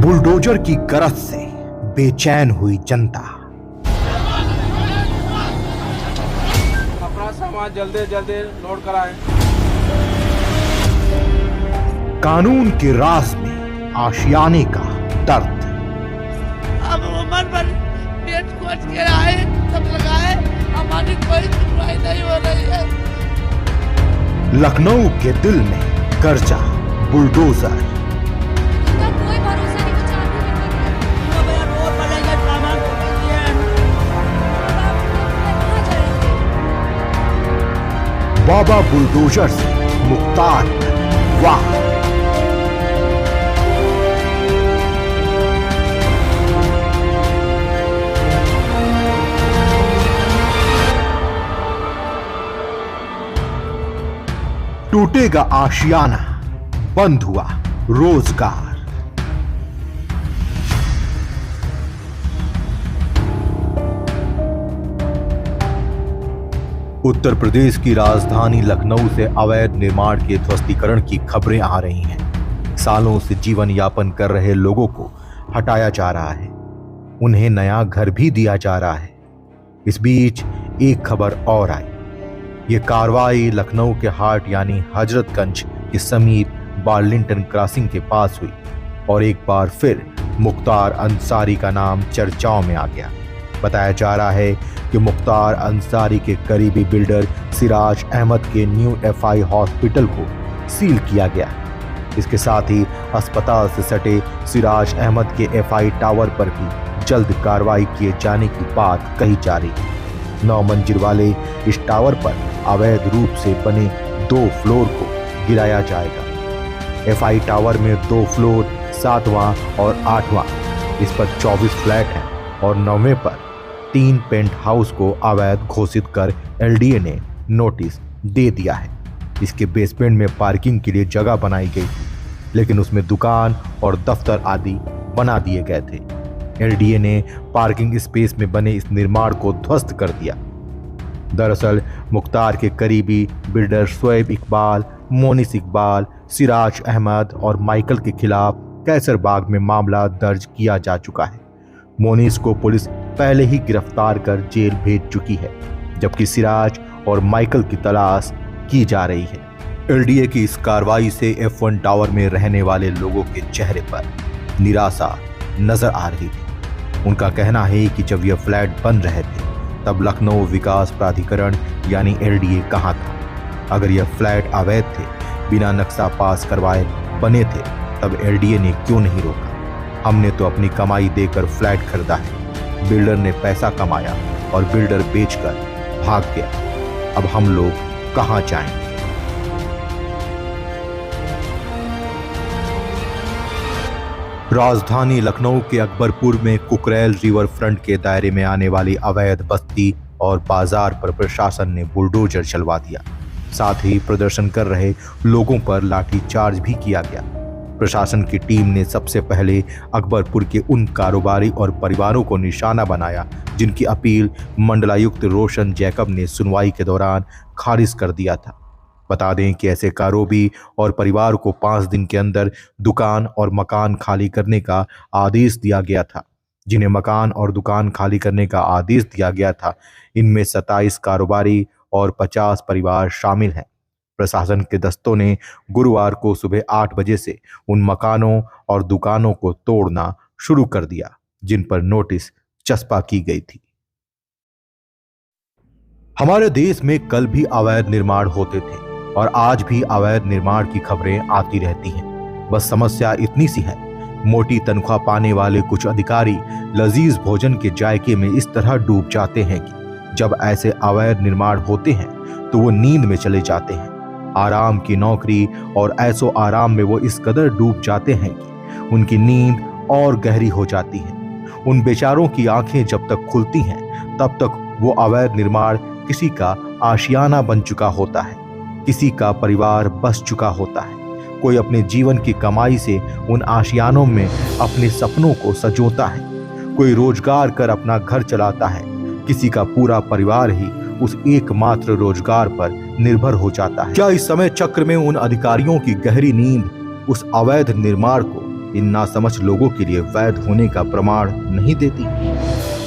Bulldozer की गरज से बेचैन हुई जनता। अपना सामान जल्दी जल्दी लोड कराएं। कानून के राज में आशियाने का दर्द। अब उम्र भर पेट खोज के आए, सब लगाए, हमारी कोई सुनवाई नहीं हो रही है। लखनऊ के दिल में गरजा बुलडोजर। उनका कोई भरोसा नहीं, कुछ आदमी बाबा बुलडोजर से मुख्तार वाह। टूटेगा आशियाना, बंद हुआ रोजगार। उत्तर प्रदेश की राजधानी लखनऊ से अवैध निर्माण के ध्वस्तीकरण की खबरें आ रही हैं। सालों से जीवन यापन कर रहे लोगों को हटाया जा रहा है, उन्हें नया घर भी दिया जा रहा है। इस बीच एक खबर और आई। ये कार्रवाई लखनऊ के हाट यानी हजरतगंज के समीप बार्लिंगटन क्रॉसिंग के पास हुई और एक बार फिर मुख्तार अंसारी का नाम चर्चाओं में आ गया। बताया जा रहा है कि मुख्तार अंसारी के करीबी बिल्डर सिराज अहमद के न्यू एफआई हॉस्पिटल को सील किया गया। इसके साथ ही अस्पताल से सटे सिराज अहमद के एफआई टावर पर भी जल्द कार्रवाई किए जाने की बात कही जा रही है। 9 मंजिल वाले इस टावर पर अवैध रूप से बने 2 फ्लोर को गिराया जाएगा। एफआई टावर में 2 फ्लोर 7वां और 8वां, इस पर 24 फ्लैट हैं और 9वें पर 3 पेंट हाउस को अवैध घोषित कर एलडीए ने नोटिस दे दिया है। इसके बेसमेंट में पार्किंग के लिए जगह बनाई गई थी, लेकिन उसमें दुकान और दफ्तर आदि बना दिए गए थे। एलडीए ने पार्किंग स्पेस में बने इस निर्माण को ध्वस्त कर दिया। दरअसल मुख्तार के करीबी बिल्डर शोएब इकबाल, मोनिस इकबाल, सिराज अहमद और माइकल के खिलाफ कैसरबाग में मामला दर्ज किया जा चुका है। मोनिस को पुलिस पहले ही गिरफ्तार कर जेल भेज चुकी है, जबकि सिराज और माइकल की तलाश की जा रही है। एलडीए की इस कार्रवाई से F1 टावर में रहने वाले लोगों के चेहरे पर निराशा नजर आ रही थी। उनका कहना है कि जब यह फ्लैट बन रहे थे तब लखनऊ विकास प्राधिकरण यानी एलडीए कहाँ था। अगर यह फ्लैट अवैध थे, बिना नक्शा पास करवाए बने थे, तब एलडीए ने क्यों नहीं रोका। हमने तो अपनी कमाई देकर फ्लैट खरीदा है। बिल्डर ने पैसा कमाया और बिल्डर बेचकर भाग गया। अब हम लोग कहाँ जाएं? राजधानी लखनऊ के अकबरपुर में कुकरेल रिवर फ्रंट के दायरे में आने वाली अवैध बस्ती और बाजार पर प्रशासन ने बुलडोजर चलवा दिया। साथ ही प्रदर्शन कर रहे लोगों पर लाठीचार्ज भी किया गया। प्रशासन की टीम ने सबसे पहले अकबरपुर के उन कारोबारी और परिवारों को निशाना बनाया जिनकी अपील मंडलायुक्त रोशन जैकब ने सुनवाई के दौरान खारिज कर दिया था। बता दें कि ऐसे कारोबारी और परिवार को 5 दिन के अंदर दुकान और मकान खाली करने का आदेश दिया गया था। जिन्हें मकान और दुकान खाली करने का आदेश दिया गया था, इनमें 27 कारोबारी और 50 परिवार शामिल हैं। प्रशासन के दस्तों ने गुरुवार को सुबह 8 बजे से उन मकानों और दुकानों को तोड़ना शुरू कर दिया जिन पर नोटिस चस्पा की गई थी। हमारे देश में कल भी अवैध निर्माण होते थे और आज भी अवैध निर्माण की खबरें आती रहती हैं। बस समस्या इतनी सी है, मोटी तनख्वाह पाने वाले कुछ अधिकारी लजीज भोजन के जायके में इस तरह डूब जाते हैं कि जब ऐसे अवैध निर्माण होते हैं तो वो नींद में चले जाते हैं। आराम की नौकरी और ऐसो आराम में वो इस कदर डूब जाते हैं कि उनकी नींद और गहरी हो जाती है। उन बेचारों की आंखें जब तक खुलती हैं तब तक वो अवैध निर्माण किसी का आशियाना बन चुका होता है, किसी का परिवार बस चुका होता है। कोई अपने जीवन की कमाई से उन आशियानों में अपने सपनों को सजोता है। कोई रोजगार कर अपना घर चलाता है, किसी का पूरा परिवार ही उस एकमात्र रोजगार पर निर्भर हो जाता है। क्या इस समय चक्र में उन अधिकारियों की गहरी नींद उस अवैध निर्माण को इन नासमझ लोगों के लिए वैध होने का प्रमाण नहीं देती।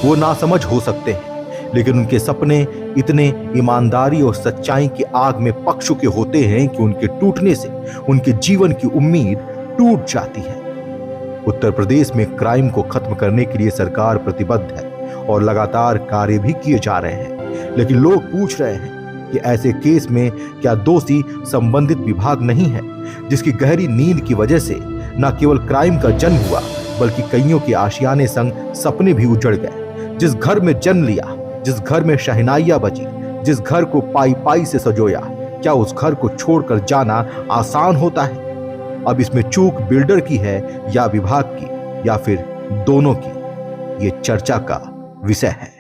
वो नासमझ हो सकते हैं, लेकिन उनके सपने इतने ईमानदारी और सच्चाई की आग में पक चुके होते हैं कि उनके टूटने से उनके जीवन की उम्मीद टूट जाती है। उत्तर प्रदेश में क्राइम को खत्म करने के लिए सरकार प्रतिबद्ध है और लगातार कार्य भी किए जा रहे हैं, लेकिन लोग पूछ रहे हैं कि ऐसे केस में क्या दोषी संबंधित विभाग नहीं है, जिसकी गहरी नींद की वजह से न केवल क्राइम का जन्म हुआ बल्कि कईयों के आशियाने संग सपने भी उजड़ गए। जिस घर में जन्म लिया, जिस घर में शहनाइयां बजी, जिस घर को पाई पाई से सजोया, क्या उस घर को छोड़कर जाना आसान होता है? अब इसमें चूक बिल्डर की है या विभाग की या फिर दोनों की, ये चर्चा का विषय है।